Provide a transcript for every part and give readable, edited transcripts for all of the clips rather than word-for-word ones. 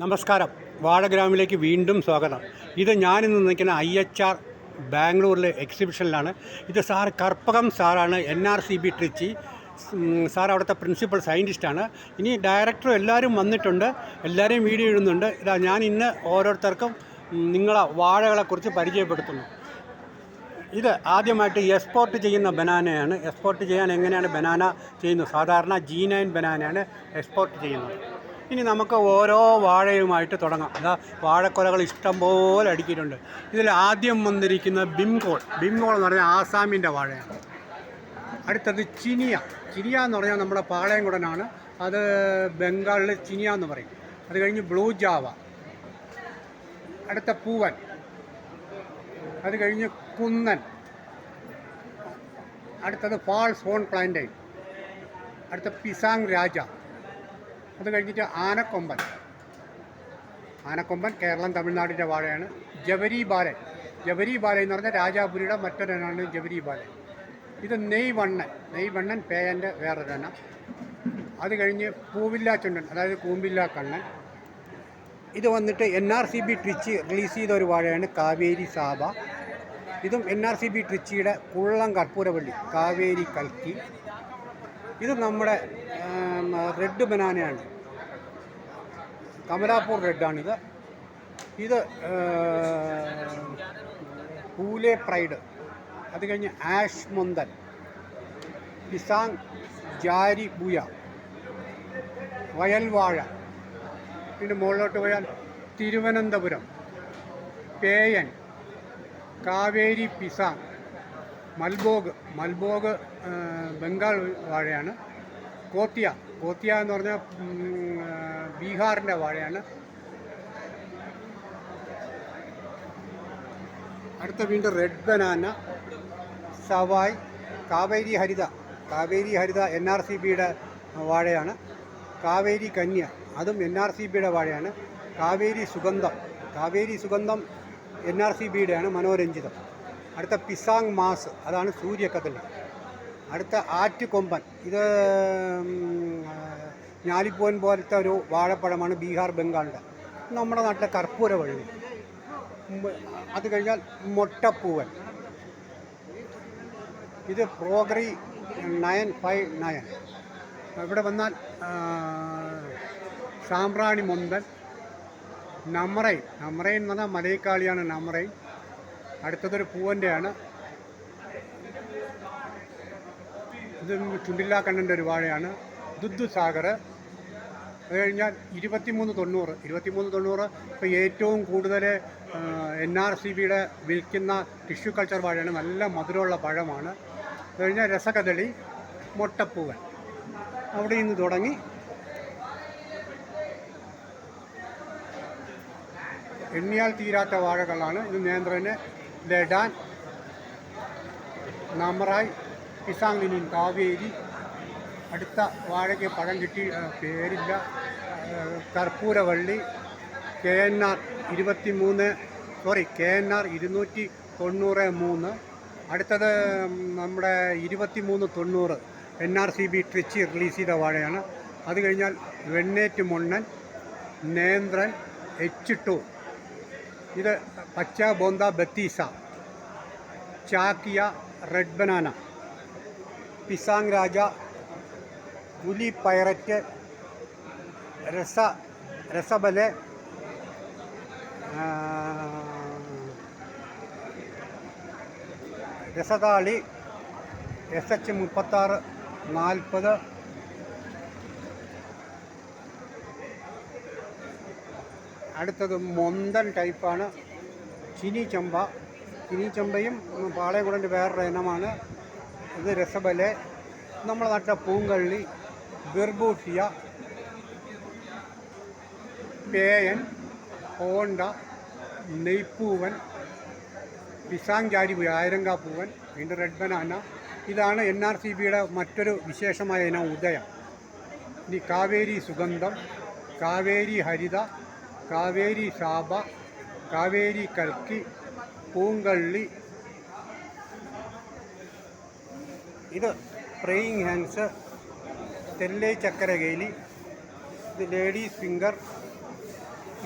നമസ്കാരം, വാഴഗ്രാമിലേക്ക് വീണ്ടും സ്വാഗതം. ഇത് ഞാനിന്ന് നിൽക്കുന്ന IHR ബാംഗ്ലൂരിലെ എക്സിബിഷനിലാണ്. ഇത് കർപ്പകം സാറാണ്, NRCB ട്രിച്ചി സാർ അവിടുത്തെ പ്രിൻസിപ്പൽ സയൻറ്റിസ്റ്റാണ്. ഇനി ഡയറക്ടറും എല്ലാവരും വന്നിട്ടുണ്ട്, എല്ലാവരെയും വീഡിയോ ഇടുന്നുണ്ട്. ഇതാ ഞാൻ ഇന്ന് ഓരോരുത്തർക്കും നിങ്ങളെ വാഴകളെക്കുറിച്ച് പരിചയപ്പെടുത്തുന്നു. ഇത് ആദ്യമായിട്ട് എക്സ്പോർട്ട് ചെയ്യുന്ന ബനാനയാണ്. എക്സ്പോർട്ട് ചെയ്യാൻ എങ്ങനെയാണ് ബനാന ചെയ്യുന്നത്? സാധാരണ G9 ബനാനയാണ് എക്സ്പോർട്ട് ചെയ്യുന്നത്. ഇനി നമുക്ക് ഓരോ വാഴയുമായിട്ട് തുടങ്ങാം. അതാ വാഴക്കൊലകൾ ഇഷ്ടംപോലെ അടുക്കിയിട്ടുണ്ട്. ഇതിൽ ആദ്യം വന്നിരിക്കുന്നത് ബിംകോൾ എന്ന് പറഞ്ഞാൽ ആസാമിൻ്റെ വാഴയാണ്. അടുത്തത് ചിനിയ എന്ന് പറഞ്ഞാൽ നമ്മുടെ പാളയംകുടനാണ്. അത് ബംഗാളിൽ ചിനിയ എന്ന് പറയും. അത് കഴിഞ്ഞ് ബ്ലൂ ജാവ, അടുത്ത പൂവൻ, അത് കഴിഞ്ഞ് കുന്നൻ, അടുത്തത് ഫാൾസ് ഹോൺ പ്ലാന്റൈൻ, അടുത്ത പിസാങ് രാജ, അത് കഴിഞ്ഞിട്ട് ആനക്കൊമ്പൻ കേരളം തമിഴ്നാടിൻ്റെ വാഴയാണ്. ജവരി ബാലൻ എന്ന് പറഞ്ഞാൽ രാജാപുരിയുടെ മറ്റൊരെണ്ണമാണ് ജവരി ബാലൻ. ഇത് നെയ്വണ്ണൻ പേയൻ്റെ വേറൊരെണ്ണം. അത് കഴിഞ്ഞ് പൂവില്ല ചുണ്ടൻ, അതായത് കൂമ്പില്ല കണ്ണൻ. ഇത് വന്നിട്ട് NRCB ട്രിച്ചി റിലീസ് ചെയ്ത ഒരു വാഴയാണ് കാവേരി സാബ. ഇതും NRCB ട്രിച്ചിയുടെ കുള്ളം കർപ്പൂരവള്ളി കാവേരി കൽക്കി. ഇത് നമ്മുടെ റെഡ് ബനാനയാണ്, കമലാപൂർ റെഡാണിത്. ഇത് പൂലെ പ്രൈഡ്, അത് കഴിഞ്ഞ് ആഷ് മുന്തൻ, പിസാങ് ജാരി ബുയ, വയൽവാഴ. പിന്നെ മുകളിലോട്ട് പോയാൽ തിരുവനന്തപുരം പേയൻ, കാവേരി പിസാങ്, മൽബോഗ് ബംഗാൾ വാഴയാണ്. കോത്തിയ എന്ന് പറഞ്ഞാൽ ബീഹാറിൻ്റെ വാഴയാണ്. അടുത്ത വീണ്ടും റെഡ് ബനാന, സവായ്, കാവേരി ഹരിത NRCBയുടെ വാഴയാണ്. കാവേരി കന്യ, അതും NRCBയുടെ വാഴയാണ്. കാവേരി സുഗന്ധം NRCBയുടെയാണ്, മനോരഞ്ജിതം. അടുത്ത പിസാങ് മാസ്, അതാണ് സൂര്യകദളി. അടുത്ത ആറ്റുകൊമ്പൻ, ഇത് ഞാലിപ്പൂവൻ പോലത്തെ ഒരു വാഴപ്പഴമാണ്, ബീഹാർ ബംഗാളിൻ്റെ. നമ്മുടെ നാട്ടിലെ കർപ്പൂരവള്ളി. അത് കഴിഞ്ഞാൽ മൊട്ടപ്പൂവൻ, ഇത് പ്രോഗ്രി 959. ഇവിടെ വന്നാൽ സാമ്പ്രാണി മുന്തൻ, നമ്രൈൻ എന്ന് പറഞ്ഞാൽ മലയക്കാളിയാണ് നമ്രൈൻ. അടുത്തതൊരു പൂവൻ്റെയാണ്. ഇത് ചുണ്ടില്ലാ കണ്ണൻ്റെ ഒരു വാഴയാണ്. ദുദ്ദുസാഗർ. അത് കഴിഞ്ഞാൽ 2390 ഇപ്പോൾ ഏറ്റവും കൂടുതൽ NRCBയുടെ വിൽക്കുന്ന ടിഷ്യൂ കൾച്ചർ വാഴയാണ്. നല്ല മധുരമുള്ള പഴമാണ്. അത് കഴിഞ്ഞാൽ രസകദളി, മൊട്ടപ്പൂവൻ. അവിടെ നിന്ന് തുടങ്ങി എണ്ണിയാൽ തീരാത്ത വാഴകളാണ്. ഇത് നേന്ത്രന്, ലഡാൻ, നമ്രായ്, പിസാങ് കാവേരി. അടുത്ത വാഴയ്ക്ക് പഴം കിട്ടി, പേരില്ല, കർപ്പൂരവള്ളി, KNR 290. അടുത്തത് നമ്മുടെ 2390 NRCB ട്രിച്ചി റിലീസ് ചെയ്ത വാഴയാണ്. അത് കഴിഞ്ഞാൽ വെണ്ണേറ്റ് മൊണ്ണൻ, നേന്ത്രൻ, H2. ഇത് പച്ച ബോന്ത ബത്തീസ, ചാക്കിയ, റെഡ് ബനാന, പിസാങ് രാജ, പുലി പൈററ്റ്, രസബലെ, രസതാളി, SH 3640. അടുത്തത് മൊന്തൻ ടൈപ്പാണ്, ചിനിച്ചമ്പയും പാളയംകുടൻ്റെ വേറൊരു ഇനമാണ്. ഇത് രസബലെ. നമ്മുടെ നാട്ടിലെ പൂങ്കള്ളി, ബിർബൂട്ടിയ, പേയൻ, ഹോണ്ട, നെയ്പ്പൂവൻ, പിസാങ് ജാരി, ആയിരങ്കാപ്പൂവൻ. വീണ്ടും റെഡ് ബനാന. ഇതാണ് NRCBയുടെ മറ്റൊരു വിശേഷമായ ഇനം, ഉദയം. ഇനി കാവേരി സുഗന്ധം, കാവേരി ഹരിത, കാവേരി സാബ, കാവേരി കൽക്കി, പൂങ്കള്ളി. ഇത് പ്രേയിങ് ഹാൻഡ്സ്, തെല്ലേ ചക്കരകേലി, ഇത് ലേഡീസ് ഫിംഗർ,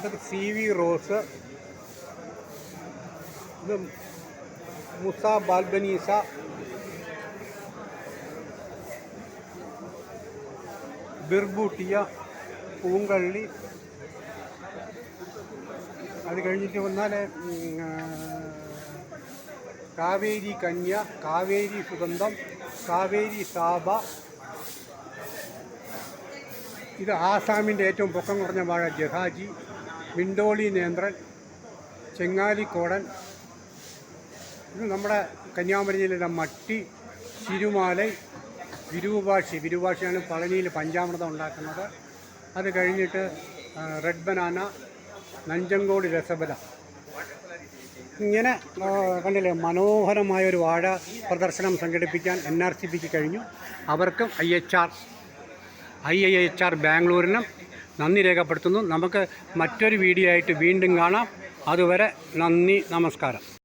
ഇതൊക്കെ CV റോസ്, ഇത് മുസ ബാൽബനീസ, ബിർബൂട്ടിയ, പൂങ്കള്ളി. അത് കഴിഞ്ഞിട്ട് വന്നാൽ കാവേരി കന്യ, കാവേരി സുഗന്ധം, കാവേരി സാബ. ഇത് ആസാമിൻ്റെ ഏറ്റവും പൊക്കം കുറഞ്ഞ വാഴ ജഹാജി, വിണ്ടോളി നേന്ത്രൻ, ചെങ്ങാലിക്കോടൻ. ഇത് നമ്മുടെ കന്യാകുമാരി ജില്ലയിലെ മട്ടി, ശിരുമാലൈ, വിരുവാശിയാണ് പളനിയിൽ പഞ്ചാമൃതം ഉണ്ടാക്കുന്നത്. അത് കഴിഞ്ഞിട്ട് റെഡ് ബനാന, നഞ്ചങ്കോട് രസബല. ഇങ്ങനെ കണ്ടില്ലേ, മനോഹരമായൊരു വാഴ പ്രദർശനം സംഘടിപ്പിക്കാൻ NRCBക്ക് കഴിഞ്ഞു. അവർക്കും IIHR ബാംഗ്ലൂരിനും നന്ദി രേഖപ്പെടുത്തുന്നു. നമുക്ക് മറ്റൊരു വീഡിയോ ആയിട്ട് വീണ്ടും കാണാം. അതുവരെ നന്ദി, നമസ്കാരം.